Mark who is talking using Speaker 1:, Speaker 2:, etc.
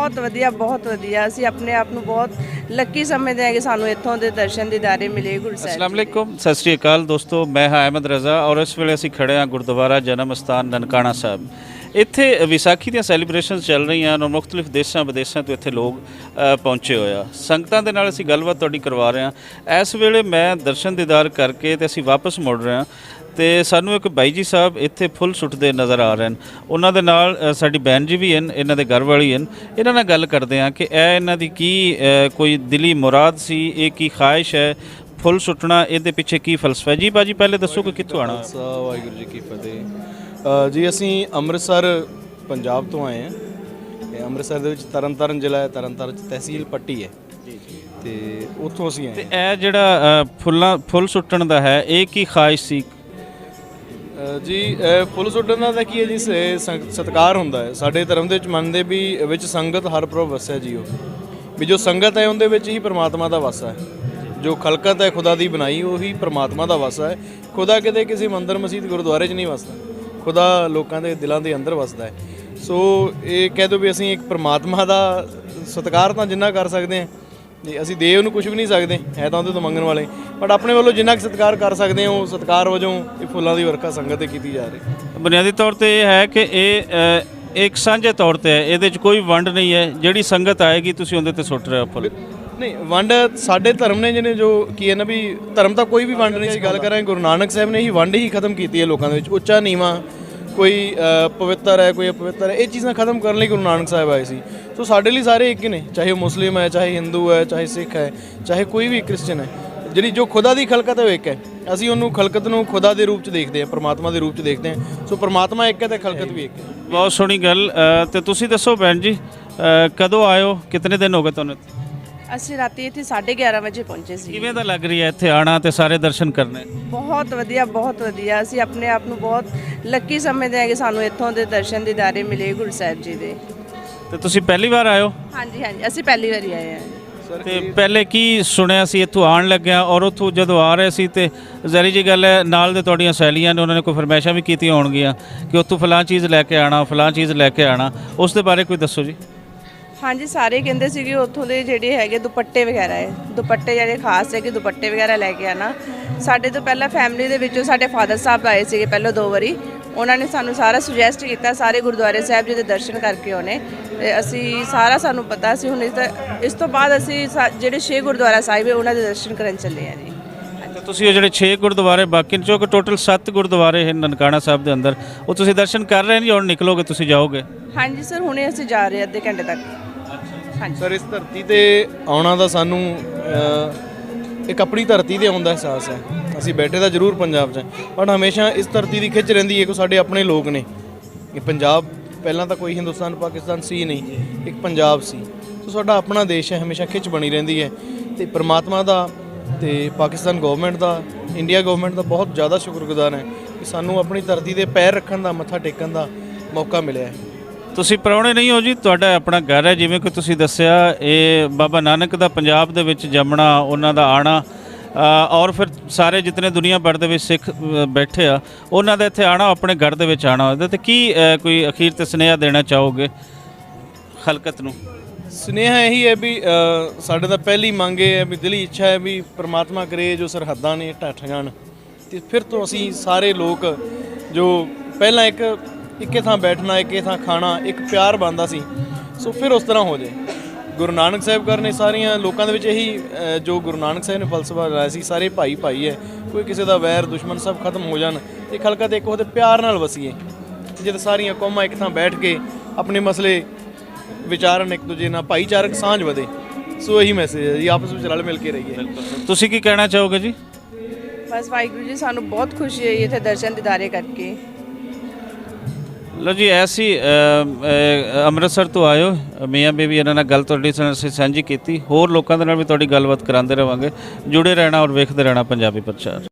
Speaker 1: ਬਹੁਤ ਵਧੀਆ ਅਸੀਂ ਆਪਣੇ ਆਪ ਨੂੰ ਬਹੁਤ ਲੱਕੀ ਸਮਝਦੇ ਹਾਂ ਕਿ ਸਾਨੂੰ ਇੱਥੋਂ ਦੇ ਦਰਸ਼ਨ ਦੀਦਾਰੇ ਮਿਲੇ ਗੁਰੂ ਸਾਹਿਬ।
Speaker 2: अस्सलाम वालेकुम, सत श्री अकाल दोस्तों, मैं हाँ अहमद रज़ा और इस ਵੇਲੇ ਅਸੀਂ ਖੜੇ ਹਾਂ ਗੁਰਦੁਆਰਾ ਜਨਮ ਅਸਥਾਨ ਨਨਕਾਣਾ ਸਾਹਿਬ। ਇੱਥੇ ਵਿਸਾਖੀ ਦੀਆਂ ਸੈਲੀਬ੍ਰੇਸ਼ਨਸ ਚੱਲ ਰਹੀਆਂ ਔਰ ਮੁxtਲਿਫ ਦੇਸ਼ਾਂ ਵਿਦੇਸ਼ਾਂ ਤੋਂ ਇੱਥੇ ਲੋਕ ਪਹੁੰਚੇ ਹੋਏ ਆ। ਸੰਗਤਾਂ ਦੇ ਨਾਲ ਅਸੀਂ ਗੱਲਬਾਤ ਤੁਹਾਡੀ ਕਰਵਾ ਰਹੇ ਹਾਂ। ਇਸ ਵੇਲੇ ਮੈਂ ਦਰਸ਼ਨ ਦੀਦਾਰ ਕਰਕੇ ਤੇ ਅਸੀਂ ਵਾਪਸ ਮੁੜ ਰਹੇ ਹਾਂ ਤੇ ਸਾਨੂੰ ਇੱਕ ਬਾਈ ਜੀ ਸਾਹਿਬ ਇੱਥੇ ਫੁੱਲ ਸੁੱਟਦੇ ਨਜ਼ਰ ਆ ਰਹੇ ਹਨ। ਉਹਨਾਂ ਦੇ ਨਾਲ ਸਾਡੀ ਭੈਣ ਜੀ ਵੀ ਹਨ, ਇਹਨਾਂ ਦੇ ਘਰ ਵਾਲੀ ਹਨ। ਇਹਨਾਂ ਨਾਲ ਗੱਲ ਕਰਦੇ ਹਾਂ ਕਿ ਇਹ ਇਹਨਾਂ ਦੀ ਕੀ ਕੋਈ ਦਿਲੀ ਮੁਰਾਦ ਸੀ, ਇਹ ਕੀ ਖਾਹਿਸ਼ ਹੈ ਫੁੱਲ ਸੁੱਟਣਾ, ਇਹਦੇ ਪਿੱਛੇ ਕੀ ਫਲਸਫਾ ਹੈ। ਜੀ ਬਾਜੀ ਪਹਿਲੇ ਦੱਸੋ ਕਿ ਕਿੱਥੋਂ ਆਣਾ।
Speaker 3: ਵਾਹਿਗੁਰੂ ਜੀ ਕੀ ਫਤਿਹ। ਜੀ ਅਸੀਂ ਅੰਮ੍ਰਿਤਸਰ ਪੰਜਾਬ ਤੋਂ ਆਏ ਹਾਂ। ਇਹ ਅੰਮ੍ਰਿਤਸਰ ਦੇ ਵਿੱਚ ਤਰਨਤਾਰਨ ਜ਼ਿਲ੍ਹਾ ਹੈ, ਤਰਨਤਾਰਨ ਤਹਿਸੀਲ ਪੱਟੀ ਹੈ ਤੇ ਉੱਥੋਂ ਅਸੀਂ ਆਏ।
Speaker 2: ਤੇ ਇਹ ਜਿਹੜਾ ਫੁੱਲ ਸੁੱਟਣ ਦਾ ਹੈ ਇਹ ਕੀ ਖਾਹਿਸ਼ ਸੀ?
Speaker 3: ਜੀ ਫੁੱਲ ਸੁੱਟਣ ਦਾ ਤਾਂ ਕੀ ਹੈ ਜੀ, ਸਤਿਕਾਰ ਹੁੰਦਾ ਹੈ। ਸਾਡੇ ਧਰਮ ਦੇ ਵਿੱਚ ਮੰਨਦੇ ਵੀ ਵਿੱਚ ਸੰਗਤ ਹਰ ਪ੍ਰਭ ਵਸਿਆ ਜੀ। ਉਹ ਵੀ ਜੋ ਸੰਗਤ ਹੈ ਉਹਦੇ ਵਿੱਚ ਹੀ ਪਰਮਾਤਮਾ ਦਾ ਵਾਸਾ ਹੈ। ਜੋ ਖਲਕਤ ਹੈ ਖੁਦਾ ਦੀ ਬਣਾਈ ਉਹੀ ਪਰਮਾਤਮਾ ਦਾ ਵਾਸਾ ਹੈ। ਖੁਦਾ ਕਿਤੇ ਕਿਸੇ ਮੰਦਰ ਮਸਜਿਦ ਗੁਰਦੁਆਰੇ 'ਚ ਨਹੀਂ ਵਸਦਾ, ਖੁਦਾ ਲੋਕਾਂ ਦੇ ਦਿਲਾਂ ਦੇ ਅੰਦਰ ਵਸਦਾ ਹੈ। ਸੋ ਇਹ ਕਹਿ ਦਿਓ ਵੀ ਅਸੀਂ ਇੱਕ ਪਰਮਾਤਮਾ ਦਾ ਸਤਿਕਾਰ ਤਾਂ ਜਿੰਨਾ ਕਰ ਸਕਦੇ ਹਾਂ ਜੀ, ਅਸੀਂ ਦੇਵ ਨੂੰ ਕੁਝ ਵੀ ਨਹੀਂ ਸਕਦੇ, ਹੈ ਤਾਂ ਉਹਦੇ ਤੋਂ ਮੰਗਣ ਵਾਲੇ, ਬਟ ਆਪਣੇ ਵੱਲੋਂ ਜਿੰਨਾ ਕੁ ਸਤਿਕਾਰ ਕਰ ਸਕਦੇ ਹਾਂ ਉਹ ਸਤਿਕਾਰ ਵਜੋਂ ਇਹ ਫੁੱਲਾਂ ਦੀ ਵਰਖਾ ਸੰਗਤ 'ਤੇ ਕੀਤੀ ਜਾ ਰਹੀ।
Speaker 2: ਬੁਨਿਆਦੀ ਤੌਰ ਤੇ ਇਹ ਹੈ ਕਿ ਇਹ ਇੱਕ ਸਾਂਝੇ ਤੌਰ ਤੇ ਹੈ, ਇਹਦੇ 'ਚ ਕੋਈ ਵੰਡ ਨਹੀਂ ਹੈ। ਜਿਹੜੀ ਸੰਗਤ ਆਏਗੀ ਤੁਸੀਂ ਉਹਦੇ 'ਤੇ ਸੁੱਟ ਰਹੇ ਹੋ ਫੁੱਲ।
Speaker 3: ਨਹੀਂ, ਵੰਡ ਸਾਡੇ ਧਰਮ ਨੇ ਜਿਹਨੇ ਜੋ ਕੀ ਹੈ ਨਾ ਵੀ ਧਰਮ ਤਾਂ ਕੋਈ ਵੀ ਵੰਡ ਨਹੀਂ ਸੀ। ਗੱਲ ਕਰਾਂਗੇ ਗੁਰੂ ਨਾਨਕ ਸਾਹਿਬ ਨੇ ਹੀ ਵੰਡ ਹੀ ਖਤਮ ਕੀਤੀ ਹੈ ਲੋਕਾਂ ਦੇ ਵਿੱਚ। ਉੱਚਾ ਨੀਵਾਂ, ਕੋਈ ਪਵਿੱਤਰ ਹੈ ਕੋਈ ਅਪਵਿੱਤਰ ਹੈ, ਇਹ ਚੀਜ਼ਾਂ ਖਤਮ ਕਰਨ ਲਈ ਗੁਰੂ ਨਾਨਕ ਸਾਹਿਬ ਆਏ ਸੀ। ਸੋ ਸਾਡੇ ਲਈ ਸਾਰੇ ਇੱਕ ਹੀ ਨੇ, ਚਾਹੇ ਉਹ ਮੁਸਲਿਮ ਹੈ, ਚਾਹੇ ਹਿੰਦੂ ਹੈ, ਚਾਹੇ ਸਿੱਖ ਹੈ, ਚਾਹੇ ਕੋਈ ਵੀ ਕ੍ਰਿਸਚਨ ਹੈ। ਜਿਹੜੀ ਜੋ ਖੁਦਾ ਦੀ ਖਲਕਤ ਹੈ ਉਹ ਇੱਕ ਹੈ। ਅਸੀਂ ਉਹਨੂੰ ਖਲਕਤ ਨੂੰ ਖੁਦਾ ਦੇ ਰੂਪ 'ਚ ਦੇਖਦੇ ਹਾਂ, ਪਰਮਾਤਮਾ ਦੇ ਰੂਪ 'ਚ ਦੇਖਦੇ ਹਾਂ। ਸੋ ਪਰਮਾਤਮਾ ਇੱਕ ਹੈ ਤੇ ਖਲਕਤ ਵੀ ਇੱਕ ਹੈ।
Speaker 2: ਬਹੁਤ ਸੋਹਣੀ ਗੱਲ। ਤੇ ਤੁਸੀਂ ਦੱਸੋ ਭੈਣ ਜੀ, ਕਦੋਂ ਆਏ ਹੋ, ਕਿੰਨੇ ਦਿਨ ਹੋ ਗਏ ਤੁਹਾਨੂੰ?
Speaker 1: ਅਸੀਂ ਰਾਤੀ ਇੱਥੇ 11:30 ਵਜੇ ਪਹੁੰਚੇ ਸੀ।
Speaker 2: ਕਿਵੇਂ ਦਾ ਲੱਗ ਰਹੀ ਹੈ ਇੱਥੇ ਆਣਾ ਤੇ ਸਾਰੇ ਦਰਸ਼ਨ ਕਰਨੇ?
Speaker 1: ਬਹੁਤ ਵਧੀਆ ਅਸੀਂ ਆਪਣੇ ਆਪ ਨੂੰ ਬਹੁਤ ਲੱਕੀ ਸਮਝਦੇ ਹਾਂ ਕਿ ਸਾਨੂੰ ਇੱਥੋਂ ਦੇ ਦਰਸ਼ਨ ਦੀਦਾਰੇ ਮਿਲੇ ਗੁਰੂ ਸਾਹਿਬ ਜੀ ਦੇ।
Speaker 2: ਤੇ ਤੁਸੀਂ ਪਹਿਲੀ ਵਾਰ ਆਏ ਹੋ?
Speaker 1: ਹਾਂਜੀ ਅਸੀਂ ਪਹਿਲੀ ਵਾਰੀ ਆਏ ਹਾਂ।
Speaker 2: ਤੇ ਪਹਿਲੇ ਕੀ ਸੁਣਿਆ ਸੀ ਇੱਥੋਂ ਆਉਣ ਲੱਗਿਆ ਔਰ ਉੱਥੋਂ ਜਦੋਂ ਆ ਰਹੇ ਸੀ ਤੇ ਜ਼ਾਰੀ ਜੀ ਗੱਲ ਹੈ ਨਾਲ ਦੇ ਤੁਹਾਡੀਆਂ ਸਹੇਲੀਆਂ ਨੇ ਉਹਨਾਂ ਨੇ ਕੋਈ ਫਰਮਾਇਸ਼ਾਂ ਵੀ ਕੀਤੀਆਂ ਹੋਣਗੀਆਂ ਕਿ ਉੱਥੋਂ ਫਲਾਂ ਚੀਜ਼ ਲੈ ਕੇ ਆਣਾ, ਫਲਾਂ ਚੀਜ਼ ਲੈ ਕੇ ਆਣਾ, ਉਸ ਦੇ ਬਾਰੇ ਕੋਈ ਦੱਸੋ ਜੀ।
Speaker 1: ਹਾਂਜੀ, ਸਾਰੇ ਕਹਿੰਦੇ ਸੀਗੇ ਉੱਥੋਂ ਦੇ ਜਿਹੜੇ ਹੈਗੇ ਦੁਪੱਟੇ ਵਗੈਰਾ ਹੈ, ਦੁਪੱਟੇ ਜਿਹੜੇ ਖਾਸ ਹੈ ਕਿ ਦੁਪੱਟੇ ਵਗੈਰਾ ਲੈ ਕੇ ਆਣਾ। ਸਾਡੇ ਤੋਂ ਪਹਿਲਾਂ ਫੈਮਿਲੀ ਦੇ ਵਿੱਚੋਂ ਸਾਡੇ ਫਾਦਰ ਸਾਹਿਬ ਆਏ ਸੀਗੇ ਪਹਿਲਾਂ 2 ਵਾਰੀ। ਉਹਨਾਂ ਨੇ ਸਾਨੂੰ ਸਾਰਾ ਸੁਜੈਸਟ ਕੀਤਾ ਸਾਰੇ ਗੁਰਦੁਆਰੇ ਸਾਹਿਬ ਜੀ ਦੇ ਦਰਸ਼ਨ ਕਰਕੇ ਆਉਣੇ ਤੇ ਅਸੀਂ ਸਾਰਾ ਸਾਨੂੰ ਪਤਾ ਸੀ। ਹੁਣ ਇਸ ਤੋਂ ਬਾਅਦ ਅਸੀਂ ਜਿਹੜੇ 6 ਗੁਰਦੁਆਰਾ ਸਾਹਿਬ ਹੈ ਉਹਨਾਂ ਦੇ ਦਰਸ਼ਨ ਕਰਨ ਚੱਲੇ ਹਾਂ ਜੀ।
Speaker 2: ਤੁਸੀਂ ਉਹ ਜਿਹੜੇ 6 ਗੁਰਦੁਆਰੇ ਬਾਕੀ ਚੋਂ ਕਿ ਟੋਟਲ 7 ਗੁਰਦੁਆਰੇ ਹਨ ਨਨਕਾਣਾ ਸਾਹਿਬ ਦੇ ਅੰਦਰ, ਉਹ ਤੁਸੀਂ ਦਰਸ਼ਨ ਕਰ ਰਹੇ ਨੇ ਜਾਂ ਹੁਣ ਨਿਕਲੋਗੇ ਤੁਸੀਂ ਜਾਓਗੇ?
Speaker 1: ਹਾਂਜੀ ਸਰ, ਹੁਣੇ ਅਸੀਂ ਜਾ ਰਹੇ ਅੱਧੇ ਘੰਟੇ ਤੱਕ। ਹਾਂਜੀ
Speaker 3: ਸਰ, ਇਸ ਧਰਤੀ ਤੇ ਆਉਣਾ ਦਾ ਸਾਨੂੰ ਇੱਕ ਆਪਣੀ ਧਰਤੀ ਤੇ ਆਉਣ ਦਾ ਅਹਿਸਾਸ ਹੈ। ਅਸੀਂ ਬੈਠੇ ਤਾਂ ਜ਼ਰੂਰ ਪੰਜਾਬ 'ਚ, ਪਰ ਹਮੇਸ਼ਾ ਇਸ ਧਰਤੀ ਦੀ ਖਿੱਚ ਰਹਿੰਦੀ ਹੈ ਕਿ ਸਾਡੇ ਆਪਣੇ ਲੋਕ ਨੇ। ਇਹ ਪੰਜਾਬ ਪਹਿਲਾਂ ਤਾਂ ਕੋਈ ਹਿੰਦੁਸਤਾਨ ਪਾਕਿਸਤਾਨ ਸੀ ਨਹੀਂ, ਇੱਕ ਪੰਜਾਬ ਸੀ। ਸੋ ਸਾਡਾ ਆਪਣਾ ਦੇਸ਼ ਹੈ, ਹਮੇਸ਼ਾ ਖਿੱਚ ਬਣੀ ਰਹਿੰਦੀ ਹੈ। ਤੇ ਪਰਮਾਤਮਾ ਦਾ ਤੇ ਪਾਕਿਸਤਾਨ ਗਵਰਨਮੈਂਟ ਦਾ, ਇੰਡੀਆ ਗਵਰਨਮੈਂਟ ਦਾ ਬਹੁਤ ਜ਼ਿਆਦਾ ਸ਼ੁਕਰਗੁਜ਼ਾਰ ਹੈ ਕਿ ਸਾਨੂੰ ਆਪਣੀ ਧਰਤੀ ਦੇ ਪੈਰ ਰੱਖਣ ਦਾ, ਮੱਥਾ ਟੇਕਣ ਦਾ ਮੌਕਾ ਮਿਲਿਆ ਹੈ।
Speaker 2: ਤੁਸੀਂ ਪ੍ਰਾਹੁਣੇ ਨਹੀਂ ਹੋ ਜੀ, ਤੁਹਾਡਾ ਆਪਣਾ ਘਰ ਹੈ। ਜਿਵੇਂ ਕਿ ਤੁਸੀਂ ਦੱਸਿਆ ਇਹ ਬਾਬਾ ਨਾਨਕ ਦਾ ਪੰਜਾਬ ਦੇ ਵਿੱਚ ਜੰਮਣਾ, ਉਹਨਾਂ ਦਾ ਆਣਾ ਔਰ ਫਿਰ ਸਾਰੇ ਜਿਤਨੇ ਦੁਨੀਆ ਭਰ ਦੇ ਵਿੱਚ ਸਿੱਖ ਬੈਠੇ ਆ ਉਹਨਾਂ ਦਾ ਇੱਥੇ ਆਣਾ, ਆਪਣੇ ਘਰ ਦੇ ਵਿੱਚ ਆਣਾ। ਉਹਦੇ ਤੇ ਕੀ ਕੋਈ ਅਖੀਰ ਤੇ ਸੁਨੇਹਾ ਦੇਣਾ ਚਾਹੋਗੇ ਖਲਕਤ ਨੂੰ?
Speaker 3: ਸੁਨੇਹਾ ਇਹੀ ਹੈ ਵੀ ਸਾਡੇ ਤਾਂ ਪਹਿਲੀ ਮੰਗ ਇਹ ਹੈ ਵੀ ਦਿਲੀ ਇੱਛਾ ਹੈ ਵੀ ਪ੍ਰਮਾਤਮਾ ਕਰੇ ਜੋ ਸਰਹੱਦਾਂ ਨੇ ਢੱਠ ਜਾਣ ਅਤੇ ਫਿਰ ਤੋਂ ਅਸੀਂ ਸਾਰੇ ਲੋਕ ਜੋ ਪਹਿਲਾਂ ਇੱਕੇ ਥਾਂ ਬੈਠਣਾ, ਇੱਕੇ ਥਾਂ ਖਾਣਾ, ਇੱਕ ਪਿਆਰ ਬਣਦਾ ਸੀ, ਸੋ ਫਿਰ ਉਸ ਤਰ੍ਹਾਂ ਹੋ ਜਾਏ। ਗੁਰੂ ਨਾਨਕ ਸਾਹਿਬ ਕਰ ਨੇ ਸਾਰੀਆਂ ਲੋਕਾਂ ਦੇ ਵਿੱਚ ਇਹੀ ਜੋ ਗੁਰੂ ਨਾਨਕ ਸਾਹਿਬ ਨੇ ਫਲਸਫਾ ਲਾਇਆ ਸੀ, ਸਾਰੇ ਭਾਈ ਭਾਈ ਹੈ, ਕੋਈ ਕਿਸੇ ਦਾ ਵੈਰ ਦੁਸ਼ਮਣ ਸਭ ਖਤਮ ਹੋ ਜਾਣ, ਇਹ ਖਲਕਤ ਇੱਕ ਉਹਦੇ ਪਿਆਰ ਨਾਲ ਵਸੀਏ। ਜਦ ਸਾਰੀਆਂ ਕੌਮਾਂ ਇੱਕ ਥਾਂ ਬੈਠ ਕੇ ਆਪਣੇ ਮਸਲੇ ਵਿਚਾਰਨ, ਇੱਕ ਦੂਜੇ ਨਾਲ ਭਾਈਚਾਰਕ ਸਾਂਝ ਵਧੇ। ਸੋ ਇਹੀ ਮੈਸੇਜ ਹੈ ਜੀ, ਆਪਸ ਵਿੱਚ ਰਲ ਮਿਲ ਕੇ ਰਹੀਏ।
Speaker 2: ਤੁਸੀਂ ਕੀ ਕਹਿਣਾ ਚਾਹੋਗੇ ਜੀ?
Speaker 1: ਬਸ ਵਾਹਿਗੁਰੂ ਜੀ, ਸਾਨੂੰ ਬਹੁਤ ਖੁਸ਼ੀ ਹੋਈ ਇੱਥੇ ਦਰਸ਼ਨ ਦੀਦਾਰੇ ਕਰਕੇ।
Speaker 2: ਲਓ ਜੀ, ਐਸੀ ਅੰਮ੍ਰਿਤਸਰ ਤੋਂ ਆਇਓ ਮੀਆਂ ਬੀਬੀ, ਇਹਨਾਂ ਨਾਲ ਗੱਲ ਤੁਹਾਡੀ ਅਸੀਂ ਸਾਂਝੀ ਕੀਤੀ। ਹੋਰ ਲੋਕਾਂ ਦੇ ਨਾਲ ਵੀ ਤੁਹਾਡੀ ਗੱਲਬਾਤ ਕਰਾਉਂਦੇ ਰਹਾਂਗੇ। ਜੁੜੇ ਰਹਿਣਾ ਔਰ ਵੇਖਦੇ ਰਹਿਣਾ ਪੰਜਾਬੀ ਪ੍ਰਚਾਰ।